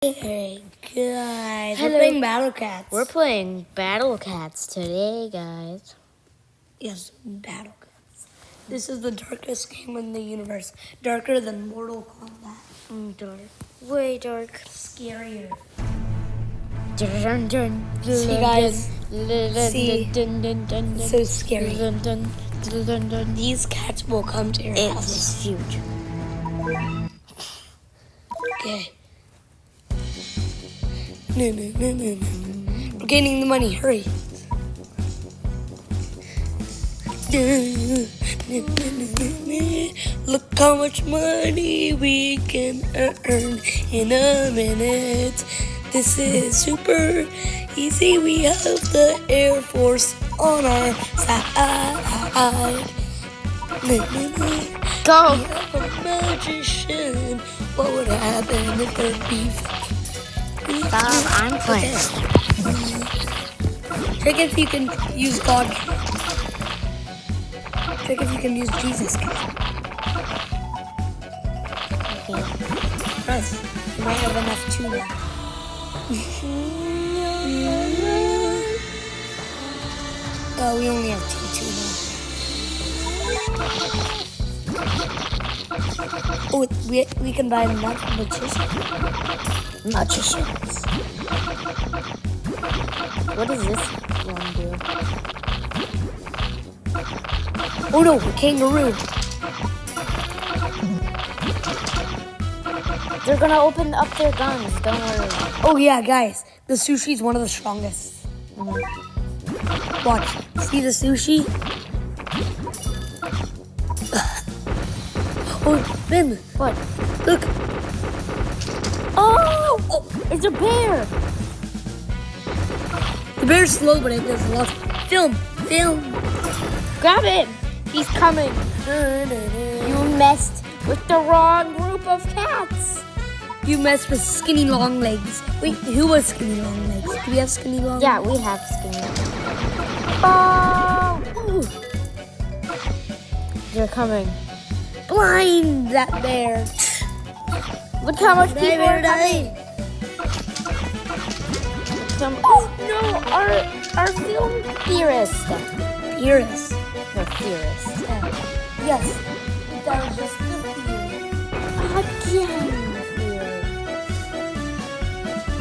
Hey guys, Hello. we're playing Battle Cats. We're playing Battle Cats today, guys. Yes, Battle Cats. This is the darkest game in the universe. Darker than Mortal Kombat. Dark. Way dark. Scarier. Dun, dun, See guys, see, it's so scary. These cats will come to your It house. is huge. Okay. No. We're gaining the money, hurry. Look how much money we can earn in a minute. This is super easy. We have the Air Force on our side. Go! We have a magician. What would happen if there'd be Stop, I'm playing. Check if you can use God. Check if you can use Jesus. Press. You might have enough too now. Oh, we only have T2 now. Oh, we can buy magicians. What does this one do? Oh no, a kangaroo. They're gonna open up their guns, don't worry. Oh yeah, guys, the sushi's one of the strongest. Watch, see the sushi? Oh, Ben, What? look. Oh! It's a bear! The bear's slow, but it does a lot. Film. Grab him! He's coming! You messed with the wrong group of cats! You messed with skinny long legs. Wait, who was skinny long legs? Do we have skinny long Yeah, legs? we have skinny. Oh! Ooh, They're coming. blind that bear. Look how much people are Die. coming. Oh no! Our film theorist. Purist. No, theorist. Yes, that was just the theory. Again, theory.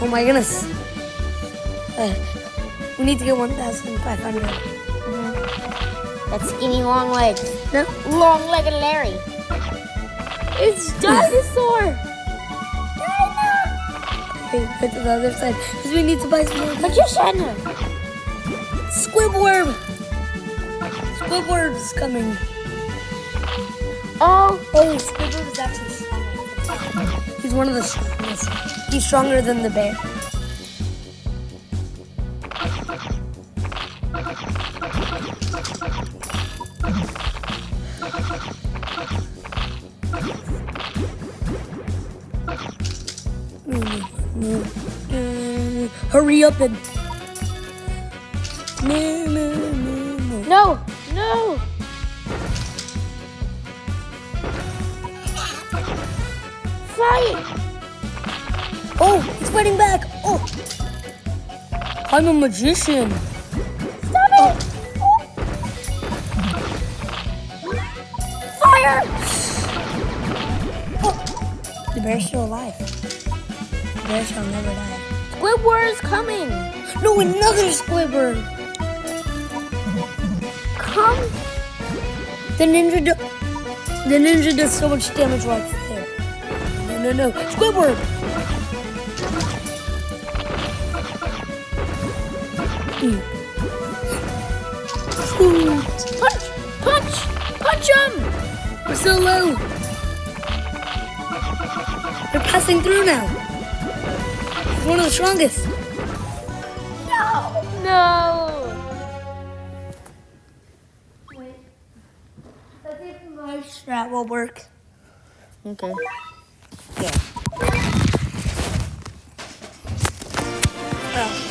Oh my goodness. We need to get 1,500. That's skinny long legs. No? Long-legged Larry. It's dinosaur. Okay, go to the other side. Because we need to buy some more. Magician. Squidward! Squidward's coming. Oh, Squidward is actually strong. He's one of the strongest. He's stronger than the bear. Hurry up and... no, no. Fight. Oh, he's fighting back. Oh, I'm a magician. Stop it. Fire. The bear's still alive. The bear shall never die. Squidward's coming. No, another Squidward. Come. The ninja does so much damage right there. No. Squidward. Punch him. We're so low. They're passing through now. He's one of the strongest. No. Wait. Let's see if my strat will work. Okay. Yeah. Oh.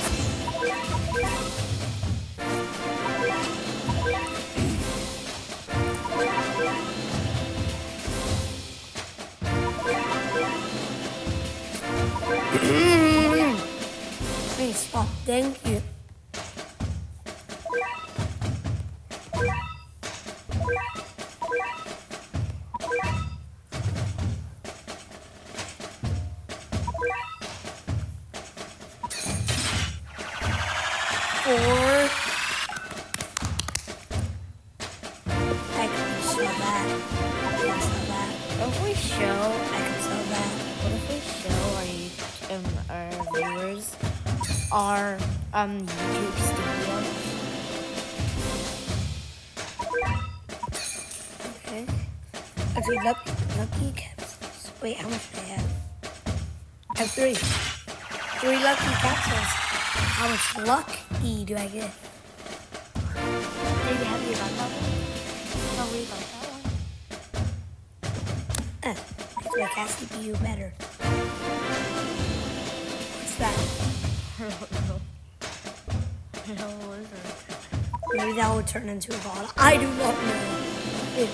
Please stop. Thank you. Four. I can sell that. I can sell that. What if we show? I can sell that. What if we show our viewers our YouTube studio? Okay. Actually, lucky capsules. Wait, how much do I have? I have 3. 3 lucky capsules. How much lucky do I get? Did you have you got that one? No, we got that one. Makes my cat CPU better. What's that? No, what is it? Maybe that will turn into a ball. I do not know.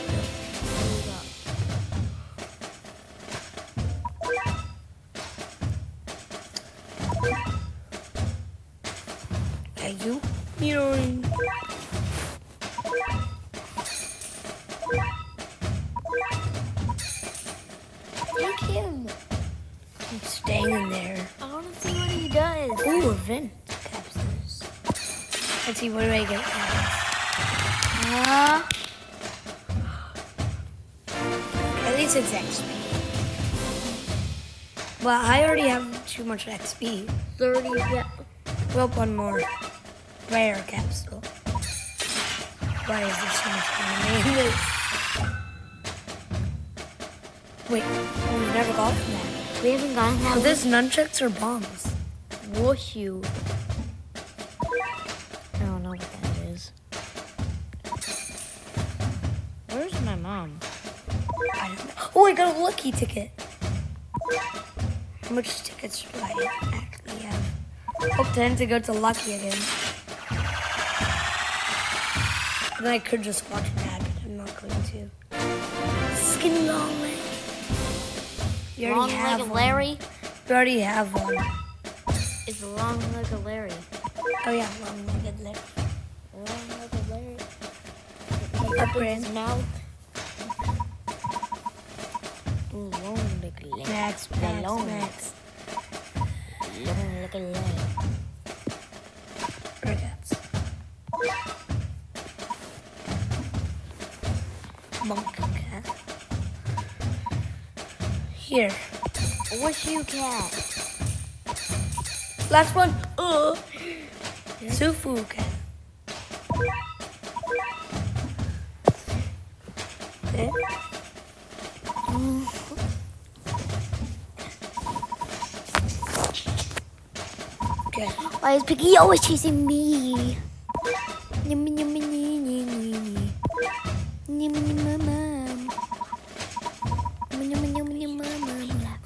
Are you mirroring? Take him. I'm staying in there. I want to see what he does. Ooh, event capsules. Let's see, what do I get? At least it's XP. Well, I already have too much XP. 30, yeah. Well, one more rare capsule. Why is there so much fun in this? Wait, we've never gotten that. We haven't gotten that. Are these nunchucks or bombs? Whooshu. I don't know what that is. Where's my mom? I don't know. Oh, I got a lucky ticket. How much tickets do I actually have? Hope 10 to go to lucky again. Then I could just watch an ad, but I'm not going to. Skinny long leg. You already have Long-legged one. Larry You already have one. is a long-legged Larry. Oh yeah, long-legged leg. Long-legged Larry. Upgrade. His mouth. Long-legged Larry. Max, The Max, long- Max. Long-legged Larry. Regards. Monk cat. Here. What's you cat? Last one. Sufu cat. Okay. Okay. Why is Piggy always chasing me? Yummy, yummy, yummy, yummy. Yummy, yummy, mama. Yummy, yummy, yummy, yummy, mama.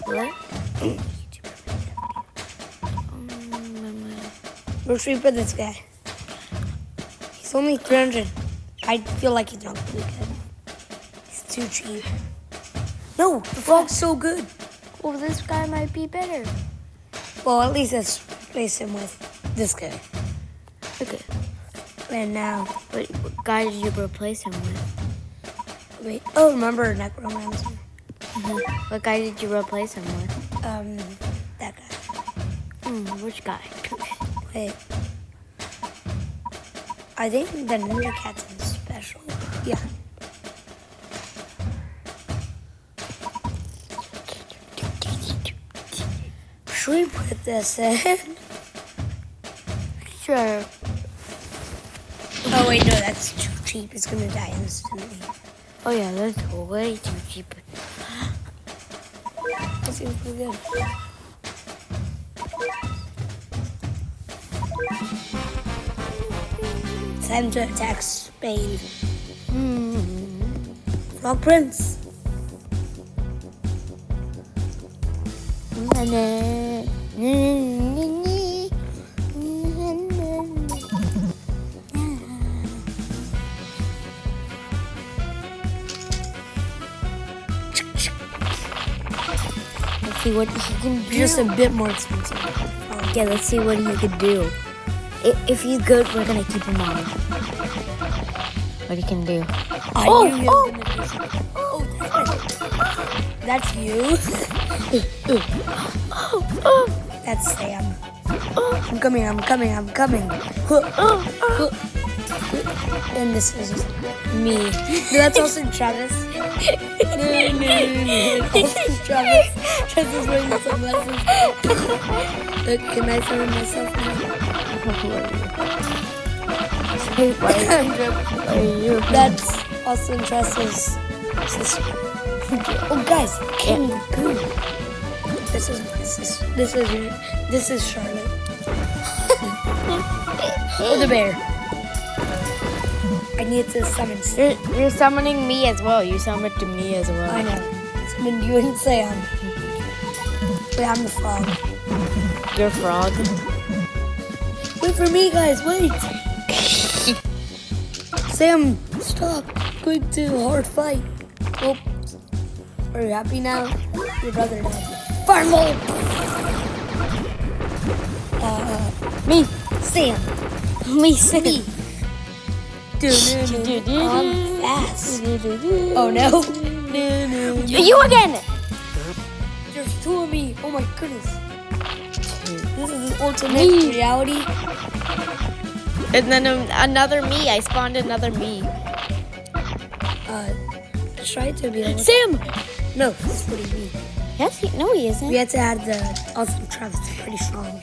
What? Let's reaper this guy. He's only 300. I feel like he's not gonna be good. He's too cheap. No, the frog's so good. Well, this guy might be better. Well, at least let's replace him with this guy. Okay. And now, What guy did you replace him with? wait. Oh, remember Necromancer? What guy did you replace him with? That guy. Which guy? Wait. I think the Ninja Cat's in special. Yeah. Should we put this in? Sure. Oh wait, no, that's too cheap. It's gonna die instantly. Oh yeah, that's way too cheap. That seems pretty good. Time to attack Spain. Frog Prince. Let's see what he can do. Just a bit more expensive. Yeah, let's see what he could do. If he's good, we're gonna keep him on. What he can do. I knew he was gonna do something. That's you. That's Sam. I'm coming. And this is me. No, that's also Travis. No. Also Travis. Travis wearing sunglasses. Look, can I film myself now? That's also Travis's sister. Oh, guys, King Goo. This is Charlotte. Oh, the bear. I need to summon. You're summoning me as well. You summoned to me as well. I know. Summon you and Sam. Wait, I'm the frog. You're a frog. Wait for me, guys. Wait. Sam, stop. Going to hard fight. Oh. Are you happy now? Your brother died. Fireball! Me. Sam. Me. Me. I'm fast. Oh no. No. You again. There's two of me. Oh my goodness. This is an alternate reality. And then another me. I spawned another me. Try to be able to... Sam. No, this is pretty me. Yes, no, he isn't. We had to add the awesome Travis. It's pretty strong.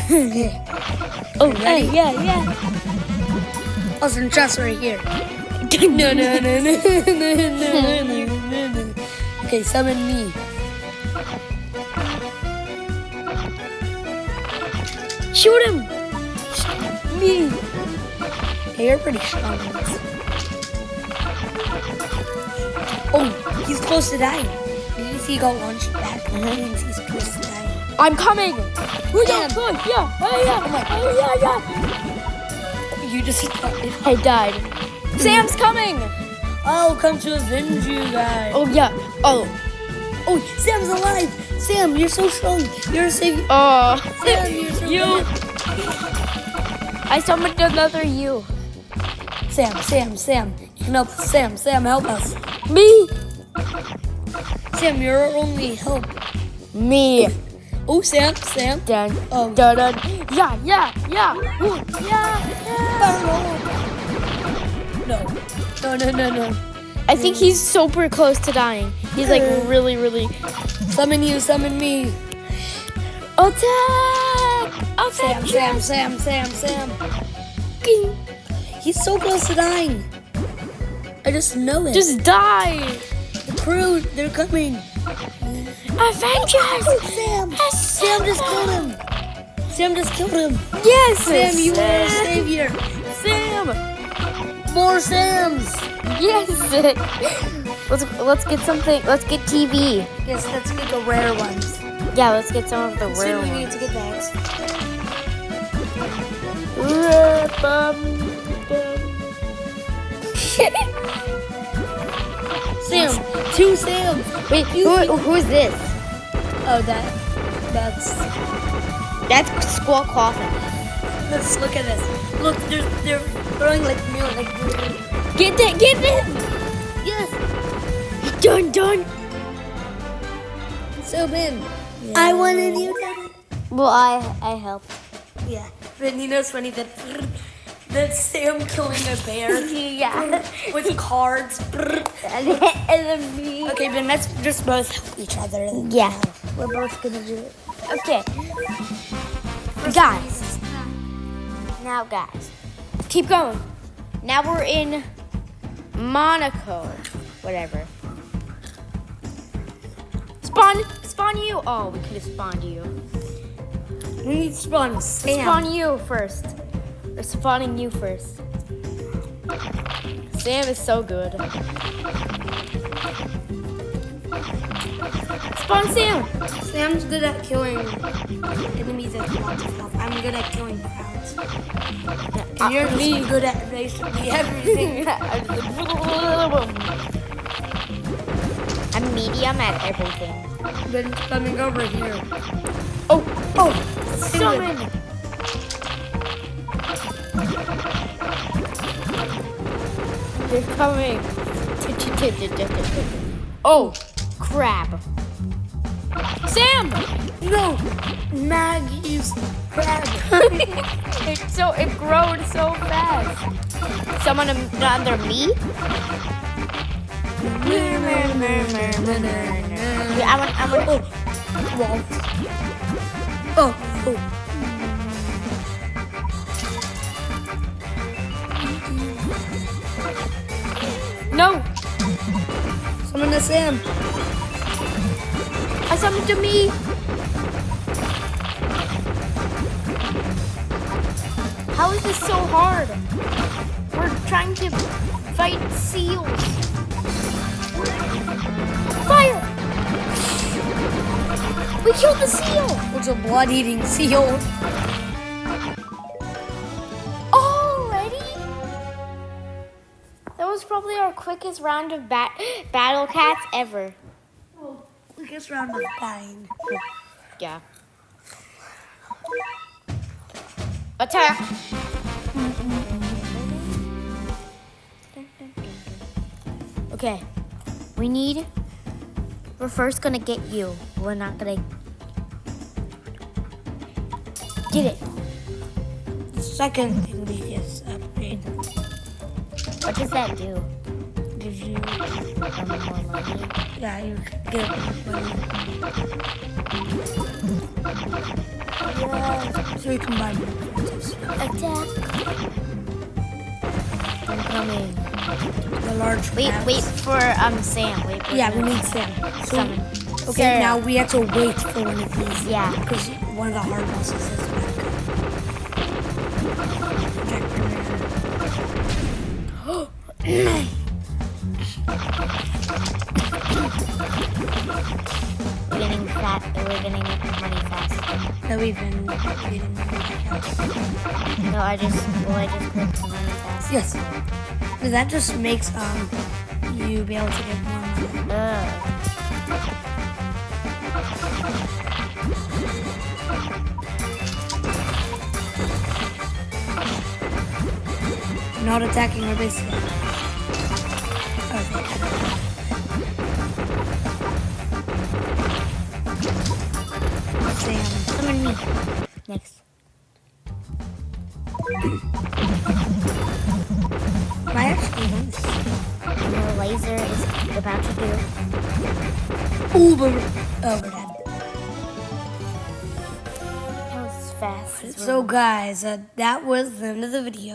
Okay. Oh, ready? Yeah. Awesome Travis right here. No. Okay, summon me. Shoot him. Me. Hey, you're pretty strong in this. Oh, he's close to dying. Did you see he got launched back? Means he's close to dying. I'm coming. Yeah. You just died. I died. Sam's coming. I'll come to avenge you guys. Oh yeah. Oh, Sam's alive. Sam, you're so strong. You're a savior. Sam, you're so you. good. I summoned another you. Sam. You can help us. Sam, help us. Me. Sam, you're our only help. Me. Oh, Sam. Dun. Oh. Dun. Yeah. Ooh, yeah. No. I think he's super close to dying. He's like really. Summon you, summon me. Attack! Sam. He's so close to dying. I just know it. Just die! The crew, they're coming. Avengers! Sam just killed him. Yes! Sam, you are a savior. Sam! More Sams. Yes! Let's get something. Let's get TV. Yes, let's get the rare ones. Yeah, let's get some of the rare Soon we ones. need to get the X. Sam, two Sams. Wait, who's this? Oh, that's. That's Squawk Coffin. Let's look at this. Look, they're throwing like meal, like. Get it! Yes. Done. So Ben, I wanted you to. Well, I helped. Yeah, but you know it's funny that Sam killing a bear. Yeah. With cards. And then me. Okay, Ben, let's just both help each other. Yeah. We're both gonna do it. Okay. Guys. Now, guys. Keep going. Now we're in Monaco. Whatever. Spawn you. Oh, we could have spawned you. We need to spawn Sam. Spawn you first. We're spawning you first. Sam is so good. Spawn Sam. Sam's good at killing enemies at lots of health. I'm good at killing crowds. And you're just good at basically everything. I'm medium at everything. Ben coming over here. Oh, Sam summon. They're coming. Oh, crab. Sam! No, Maggie's crab. It growed so fast. Someone under me? I want. Wall. Oh, oh. No! Summon to Sam. I summoned to me. How is this so hard? We're trying to fight seals. Fire! We killed the seal! It's a blood-eating seal. Already? That was probably our quickest round of battle cats ever. Quickest round of dying. Yeah. Attack! Okay. We're first gonna get you. We're not gonna get it. The second thing we just upgrade What does that do? gives you, More money. yeah, you get money. Yeah, so you can buy more stuff. Attack. I'm coming. The large Wait crabs. for Sam. Wait for Yeah, we him. need Sam. So, Summon. okay, Sarah. now we have to wait for one of these. Yeah. Because one of the hard bosses is back. We're getting fat. We're getting money fast. That we've been getting. No, I just clicked money fast. Yes. So that just makes you be able to get more money. Not attacking our base yet. Oh, thank God. Sam. Summon me. Next. I actually want this. The laser is about to do. Ooh, but we're dead. That was fast. So guys, that was the end of the video.